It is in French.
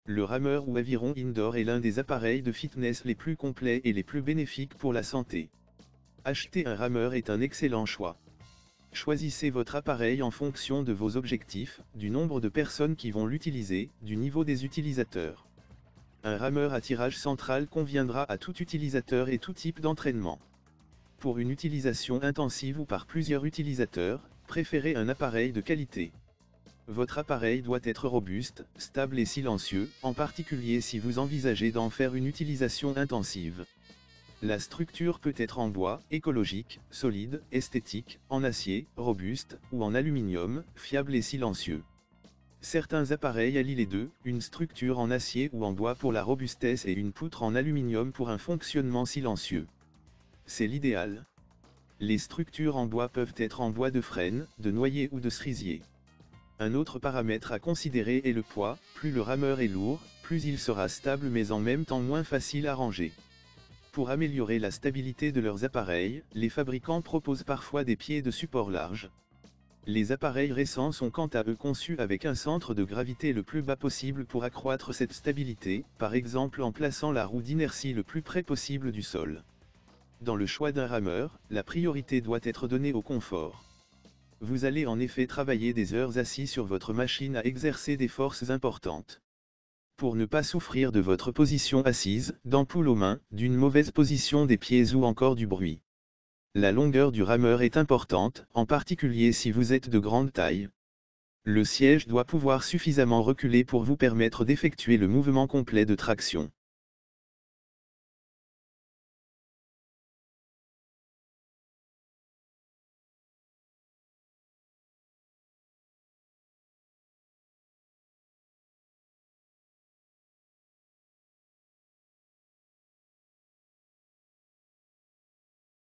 Le rameur ou aviron indoor est l'un des appareils de fitness les plus complets et les plus bénéfiques pour la santé. Acheter un rameur est un excellent choix. Choisissez votre appareil en fonction de vos objectifs, du nombre de personnes qui vont l'utiliser, du niveau des utilisateurs. Un rameur à tirage central conviendra à tout utilisateur et tout type d'entraînement. Pour une utilisation intensive ou par plusieurs utilisateurs, préférez un appareil de qualité. Votre appareil doit être robuste, stable et silencieux, en particulier si vous envisagez d'en faire une utilisation intensive. La structure peut être en bois, écologique, solide, esthétique, en acier, robuste, ou en aluminium, fiable et silencieux. Certains appareils allient les deux, une structure en acier ou en bois pour la robustesse et une poutre en aluminium pour un fonctionnement silencieux. C'est l'idéal. Les structures en bois peuvent être en bois de frêne, de noyer ou de cerisier. Un autre paramètre à considérer est le poids, plus le rameur est lourd, plus il sera stable mais en même temps moins facile à ranger. Pour améliorer la stabilité de leurs appareils, les fabricants proposent parfois des pieds de support larges. Les appareils récents sont quant à eux conçus avec un centre de gravité le plus bas possible pour accroître cette stabilité, par exemple en plaçant la roue d'inertie le plus près possible du sol. Dans le choix d'un rameur, la priorité doit être donnée au confort. Vous allez en effet travailler des heures assis sur votre machine à exercer des forces importantes. Pour ne pas souffrir de votre position assise, d'ampoules aux mains, d'une mauvaise position des pieds ou encore du bruit. La longueur du rameur est importante, en particulier si vous êtes de grande taille. Le siège doit pouvoir suffisamment reculer pour vous permettre d'effectuer le mouvement complet de traction.